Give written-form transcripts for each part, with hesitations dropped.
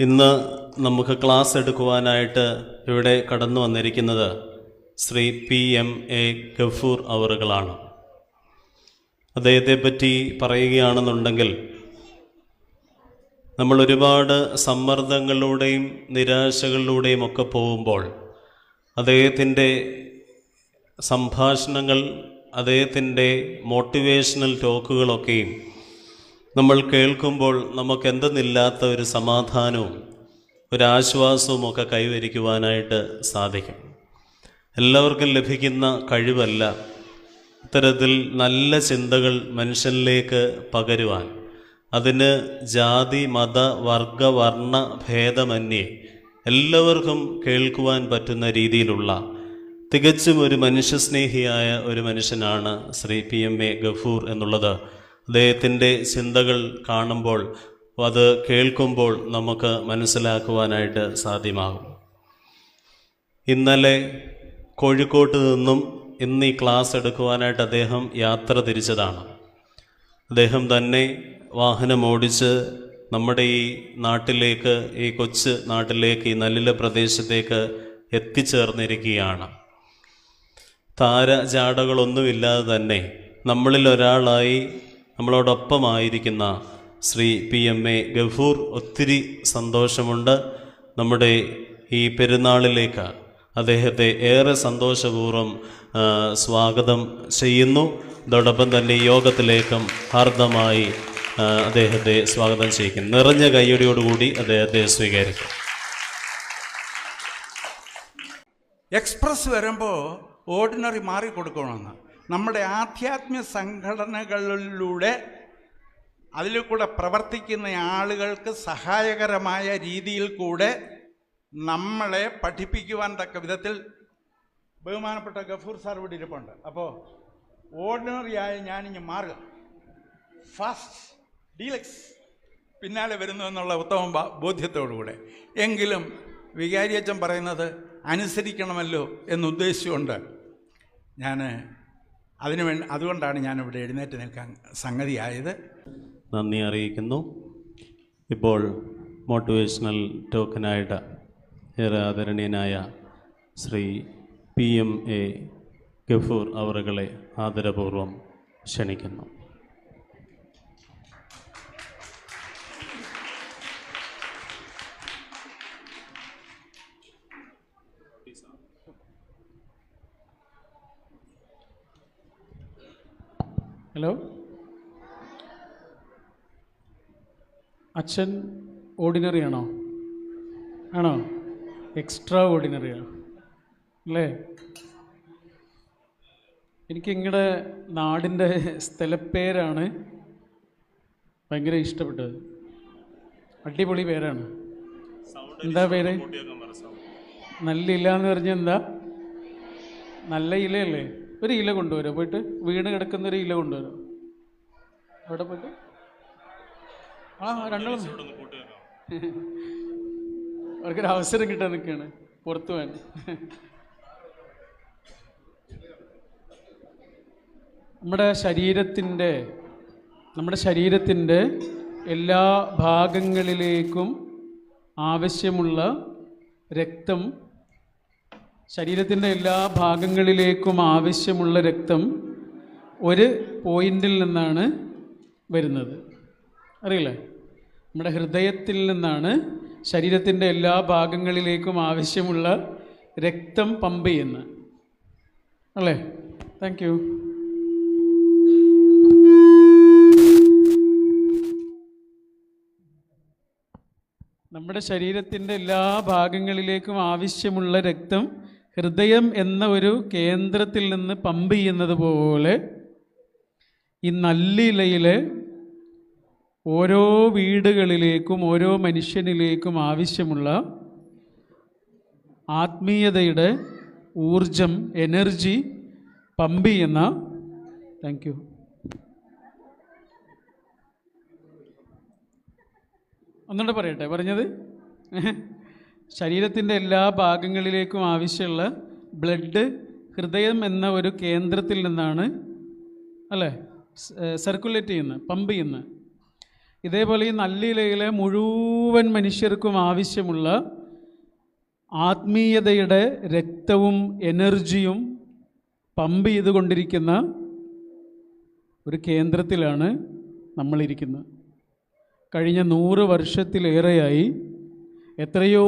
ഇന്ന് നമുക്ക് ക്ലാസ് എടുക്കുവാനായിട്ട് ഇവിടെ കടന്നു വന്നിരിക്കുന്നത് ശ്രീ PMA ഗഫൂർ അവറുകളാണ്. അദ്ദേഹത്തെ പറ്റി പറയുകയാണെന്നുണ്ടെങ്കിൽ നമ്മൾ ഒരുപാട് സമ്മർദ്ദങ്ങളിലൂടെയും നിരാശകളിലൂടെയും ഒക്കെ പോകുമ്പോൾ അദ്ദേഹത്തിൻ്റെ സംഭാഷണങ്ങൾ, അദ്ദേഹത്തിൻ്റെ മോട്ടിവേഷണൽ ടോക്കുകളൊക്കെയും നമ്മൾ കേൾക്കുമ്പോൾ നമുക്കെന്തെന്നില്ലാത്ത ഒരു സമാധാനവും ഒരാശ്വാസവും ഒക്കെ കൈവരിക്കുവാനായിട്ട് സാധിക്കും. എല്ലാവർക്കും ലഭിക്കുന്ന കഴിവല്ല ഇത്തരത്തിൽ നല്ല ചിന്തകൾ മനുഷ്യനിലേക്ക് പകരുവാൻ. അതിന് ജാതി, മത, വർഗ, വർണ്ണ ഭേദമന്യേ എല്ലാവർക്കും കേൾക്കുവാൻ പറ്റുന്ന രീതിയിലുള്ള തികച്ചും ഒരു മനുഷ്യസ്നേഹിയായ ഒരു മനുഷ്യനാണ് ശ്രീ PMA ഗഫൂർ എന്നുള്ളത് അദ്ദേഹത്തിൻ്റെ ചിന്തകൾ കാണുമ്പോൾ, അത് കേൾക്കുമ്പോൾ നമുക്ക് മനസ്സിലാക്കുവാനായിട്ട് സാധ്യമാകും. ഇന്നലെ കോഴിക്കോട്ട് നിന്നും ഇന്ന് ഈ ക്ലാസ് എടുക്കുവാനായിട്ട് അദ്ദേഹം യാത്ര തിരിച്ചതാണ്. അദ്ദേഹം തന്നെ വാഹനമോടിച്ച് നമ്മുടെ ഈ നാട്ടിലേക്ക്, ഈ കൊച്ചു നാട്ടിലേക്ക്, ഈ നല്ല പ്രദേശത്തേക്ക് എത്തിച്ചേർന്നിരിക്കുകയാണ്. താരജാടകളൊന്നുമില്ലാതെ തന്നെ നമ്മളിൽ ഒരാളായി നമ്മളോടൊപ്പമായിരിക്കുന്ന ശ്രീ PMA ഗഫൂർ ഒത്തിരി സന്തോഷമുണ്ട്. നമ്മുടെ ഈ പെരുന്നാളിലേക്ക് അദ്ദേഹത്തെ ഏറെ സന്തോഷപൂർവ്വം സ്വാഗതം ചെയ്യുന്നു. അതോടൊപ്പം തന്നെ ഈ യോഗത്തിലേക്കും ഹാർദമായി അദ്ദേഹത്തെ സ്വാഗതം ചെയ്യിക്കുന്നു. നിറഞ്ഞ കയ്യടിയോടുകൂടി അദ്ദേഹത്തെ സ്വീകരിക്കും. എക്സ്പ്രസ് വരുമ്പോൾ ഓർഡിനറി മാറിക്കൊടുക്കണമെന്ന് നമ്മുടെ ആധ്യാത്മിക സംഘടനകളിലൂടെ അതിൽ കൂടെ പ്രവർത്തിക്കുന്ന ആളുകൾക്ക് സഹായകരമായ രീതിയിൽ കൂടെ നമ്മളെ പഠിപ്പിക്കുവാൻ തക്ക വിധത്തിൽ ബഹുമാനപ്പെട്ട ഗഫൂർ സാർ ഇവിടെ ഇരിപ്പുണ്ട്. അപ്പോൾ ഓർഡിനറിയായ ഞാനിങ്ങ് മാറുക, ഫാസ്റ്റ് ഡീലക്സ് പിന്നാലെ വരുന്നു എന്നുള്ള ഉത്തമ ബോധ്യത്തോടുകൂടെ. എങ്കിലും വികാരിയച്ചൻ പറയുന്നത് അനുസരിക്കണമല്ലോ എന്നുദ്ദേശിച്ചുകൊണ്ട് ഞാൻ അതുകൊണ്ടാണ് ഞാനിവിടെ എഴുന്നേറ്റ് നിൽക്കാൻ സംഗതിയായത്. നന്ദി അറിയിക്കുന്നു. ഇപ്പോൾ മോട്ടിവേഷണൽ ടോക്കനായിട്ട് ഏറെ ആദരണീയനായ ശ്രീ PMA ഗഫൂർ അവറുകളെ ആദരപൂർവ്വം ക്ഷണിക്കുന്നു. ഹലോ, അച്ഛൻ ഓർഡിനറി ആണോ? ആണോ? എക്സ്ട്രാ ഓർഡിനറിയാണോ അല്ലേ? എനിക്ക് നിങ്ങളുടെ നാടിൻ്റെ സ്ഥലപ്പേരാണ് ഭയങ്കര ഇഷ്ടപ്പെട്ടത്. അടിപൊളി പേരാണ്. എന്താ പേര്? നല്ല ഇല എന്ന് പറഞ്ഞാൽ എന്താ? നല്ല ഇലയല്ലേ? ഒരു ഇല കൊണ്ടുവരുമോ? പോയിട്ട് വീണ് കിടക്കുന്നൊരു ഇല കൊണ്ടുവരുമോ? അവിടെ പോയിട്ട് രണ്ടും അവർക്കൊരു അവസരം കിട്ടാൻ നിൽക്കുകയാണ് പുറത്തു പോകാൻ. നമ്മുടെ ശരീരത്തിൻ്റെ എല്ലാ ഭാഗങ്ങളിലേക്കും ആവശ്യമുള്ള രക്തം ഒരു പോയിന്റിൽ നിന്നാണ് വരുന്നത്. അറിയില്ലേ? നമ്മുടെ ഹൃദയത്തിൽ നിന്നാണ് ശരീരത്തിൻ്റെ എല്ലാ ഭാഗങ്ങളിലേക്കും ആവശ്യമുള്ള രക്തം പമ്പ് ചെയ്യുന്നത് അല്ലേ? Thank you. നമ്മുടെ ശരീരത്തിൻ്റെ എല്ലാ ഭാഗങ്ങളിലേക്കും ആവശ്യമുള്ള രക്തം ഹൃദയം എന്ന ഒരു കേന്ദ്രത്തിൽ നിന്ന് പമ്പ് ചെയ്യുന്നത് പോലെ ഈ നല്ലിലയിലെ ഓരോ വീടുകളിലേക്കും ഓരോ മനുഷ്യനിലേക്കും ആവശ്യമുള്ള ആത്മീയതയുടെ ഊർജം, എനർജി പമ്പ് ചെയ്യുന്ന. Thank you. ഒന്നുകൂടെ പറയട്ടെ പറഞ്ഞത്? ശരീരത്തിൻ്റെ എല്ലാ ഭാഗങ്ങളിലേക്കും ആവശ്യമുള്ള ബ്ലഡ് ഹൃദയം എന്ന ഒരു കേന്ദ്രത്തിൽ നിന്നാണ് അല്ലേ സർക്കുലേറ്റ് ചെയ്യുന്നത്, പമ്പ് ചെയ്യുന്നത്. ഇതേപോലെ ഈ നല്ലിലയിലെ മുഴുവൻ മനുഷ്യർക്കും ആവശ്യമുള്ള ആത്മീയതയുടെ രക്തവും എനർജിയും പമ്പ് ചെയ്തുകൊണ്ടിരിക്കുന്ന ഒരു കേന്ദ്രത്തിലാണ് നമ്മളിരിക്കുന്നത്. കഴിഞ്ഞ 100 വർഷത്തിലേറെയായി എത്രയോ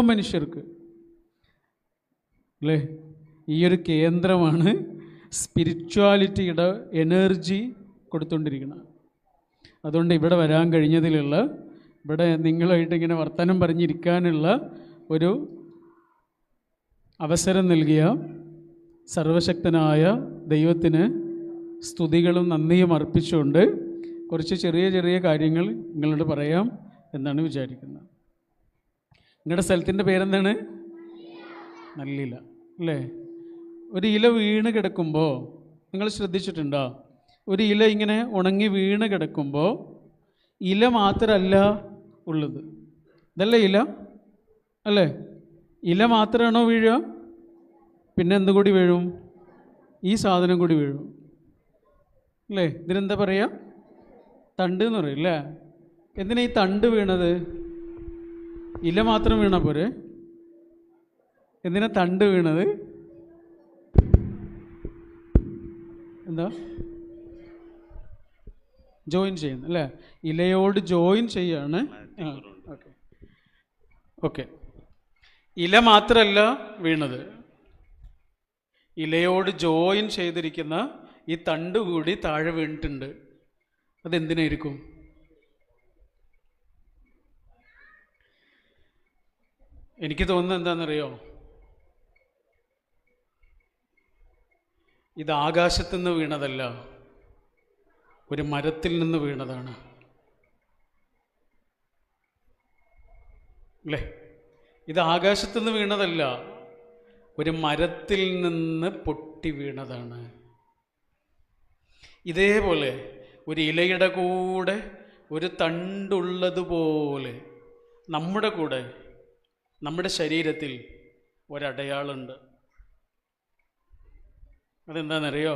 മനുഷ്യർക്ക് അല്ലേ ഈ ഒരു കേന്ദ്രമാണ് സ്പിരിച്വാലിറ്റിയുടെ എനർജി കൊടുത്തുകൊണ്ടിരിക്കുന്നത്. അതുകൊണ്ട് ഇവിടെ വരാൻ കഴിഞ്ഞതിലുള്ള, ഇവിടെ നിങ്ങളായിട്ട് ഇങ്ങനെ വർത്തമാനം പറഞ്ഞിരിക്കാനുള്ള ഒരു അവസരം നൽകിയ സർവശക്തനായ ദൈവത്തിന് സ്തുതികളും നന്ദിയും അർപ്പിച്ചുകൊണ്ട് കുറച്ച് ചെറിയ ചെറിയ കാര്യങ്ങൾ നിങ്ങളോട് പറയാം എന്നാണ് വിചാരിക്കുന്നത്. നിങ്ങളുടെ സ്ഥലത്തിൻ്റെ പേരെന്താണ്? നല്ലില അല്ലേ? ഒരു ഇല വീണ് കിടക്കുമ്പോൾ നിങ്ങൾ ശ്രദ്ധിച്ചിട്ടുണ്ടോ? ഒരു ഇല ഇങ്ങനെ ഉണങ്ങി വീണ് കിടക്കുമ്പോൾ ഇല മാത്രമല്ല ഉള്ളത്. ഇതല്ലേ ഇല അല്ലേ? ഇല മാത്രമാണോ വീഴുക? പിന്നെ എന്തുകൂടി വീഴും? ഈ സാധനം കൂടി വീഴും അല്ലേ? ഇതിനെന്താ പറയുക? തണ്ട് എന്ന് പറയും അല്ലേ? എന്തിനാ ഈ തണ്ട് വീണത്? ഇല മാത്രം വീണ പോരെ? എന്തിനാ തണ്ട് വീണത്? എന്താ? ജോയിൻ ചെയ്യുന്നു അല്ലേ? ഇലയോട് ജോയിൻ ചെയ്യാണ്. Okay okay. ഇല മാത്രമല്ല വീണത്, ഇലയോട് ജോയിൻ ചെയ്തിരിക്കുന്ന ഈ തണ്ട് കൂടി താഴെ വീണിട്ടുണ്ട്. അതെന്തിനായിരിക്കും? എനിക്ക് തോന്നുന്നത് എന്താണെന്നറിയോ? ഇത് ആകാശത്തുനിന്ന് വീണതല്ല, ഒരു മരത്തിൽ നിന്ന് വീണതാണ് അല്ലേ? ഇത് ആകാശത്തുനിന്ന് വീണതല്ല, ഒരു മരത്തിൽ നിന്ന് പൊട്ടി വീണതാണ്. ഇതേപോലെ ഒരു ഇലയുടെ കൂടെ ഒരു തണ്ടുള്ളതുപോലെ നമ്മുടെ കൂടെ, നമ്മുടെ ശരീരത്തിൽ ഒരടയാളുണ്ട്. അതെന്താണെന്നറിയോ?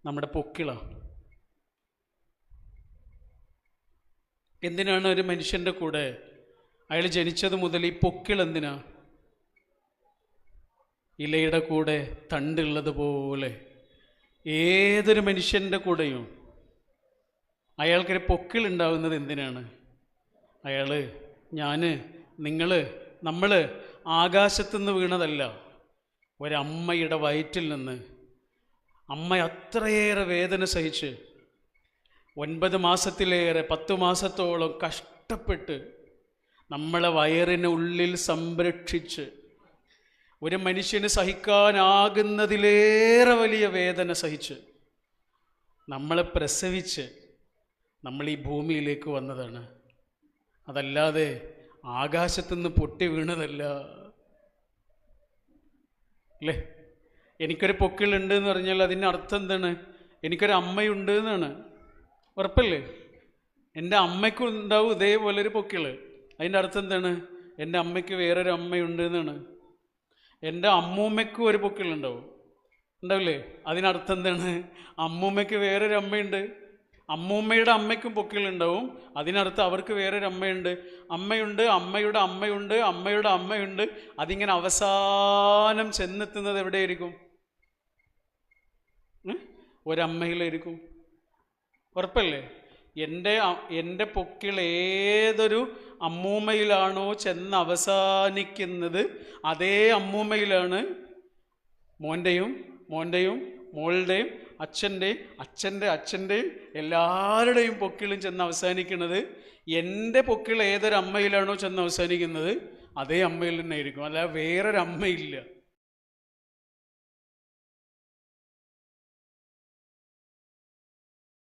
നമ്മുടെ പൊക്കിള. എന്തിനാണ് ഒരു മനുഷ്യൻ്റെ കൂടെ അയാൾ ജനിച്ചത് മുതൽ ഈ പൊക്കിൾ എന്തിനാ? ഇലയുടെ കൂടെ തണ്ടുള്ളതുപോലെ ഏതൊരു മനുഷ്യൻ്റെ കൂടെയും അയാൾക്കൊരു പൊക്കിളുണ്ടാവുന്നത് എന്തിനാണ്? അയാൾ, ഞാൻ, നിങ്ങൾ, നമ്മൾ ആകാശത്തുനിന്ന് വീണതല്ല, ഒരമ്മയുടെ വയറ്റിൽ നിന്ന്. അമ്മ അത്രയേറെ വേദന സഹിച്ച് 9 മാസത്തിലേറെ 10 മാസത്തോളം കഷ്ടപ്പെട്ട് നമ്മളെ വയറിന് ഉള്ളിൽ സംരക്ഷിച്ച് ഒരു മനുഷ്യന് സഹിക്കാനാകുന്നതിലേറെ വലിയ വേദന സഹിച്ച് നമ്മളെ പ്രസവിച്ച് നമ്മൾ ഈ ഭൂമിയിലേക്ക് വന്നതാണ്. അതല്ലാതെ ആകാശത്തുനിന്ന് പൊട്ടി വീണതല്ല അല്ലേ? എനിക്കൊരു പൊക്കിളുണ്ട് എന്ന് പറഞ്ഞാൽ അതിൻ്റെ അർത്ഥം എന്താണ്? എനിക്കൊരു അമ്മയുണ്ട് എന്നാണ്. ഉറപ്പല്ലേ? എൻ്റെ അമ്മയ്ക്കും ഉണ്ടാവും ഇതേപോലെ ഒരു പൊക്കിള്. അതിൻ്റെ അർത്ഥം എന്താണ്? എൻ്റെ അമ്മയ്ക്ക് വേറൊരു അമ്മയുണ്ട് എന്നാണ്. എൻ്റെ അമ്മൂമ്മയ്ക്കും ഒരു പൊക്കിളുണ്ടാവും, ഉണ്ടാവില്ലേ? അതിനർത്ഥം എന്താണ്? അമ്മൂമ്മയ്ക്ക് വേറൊരു അമ്മയുണ്ട്. അമ്മൂമ്മയുടെ അമ്മയ്ക്കും പൊക്കിളുണ്ടാവും. അതിനർത്ഥം അവർക്ക് വേറൊരു അമ്മയുണ്ട്. അമ്മയുണ്ട്, അമ്മയുടെ അമ്മയുണ്ട്, അമ്മയുടെ അമ്മയുണ്ട്. അതിങ്ങനെ അവസാനം ചെന്നെത്തുന്നത് എവിടെയായിരിക്കും? ഒരമ്മയിലായിരിക്കും. ഉറപ്പല്ലേ? എൻ്റെ പൊക്കിൾ ഏതൊരു അമ്മൂമ്മയിലാണോ ചെന്ന് അവസാനിക്കുന്നത്, അതേ അമ്മൂമ്മയിലാണ് മോൻ്റെയും മോളുടെയും അച്ഛൻ്റെയും എല്ലാവരുടെയും പൊക്കിളും ചെന്ന് അവസാനിക്കുന്നത്. എൻ്റെ പൊക്കിൾ ഏതൊരു അമ്മയിലാണോ ചെന്ന് അവസാനിക്കുന്നത്, അതേ അമ്മയിൽ തന്നെ ആയിരിക്കും. അല്ലാതെ വേറൊരു അമ്മയില്ല.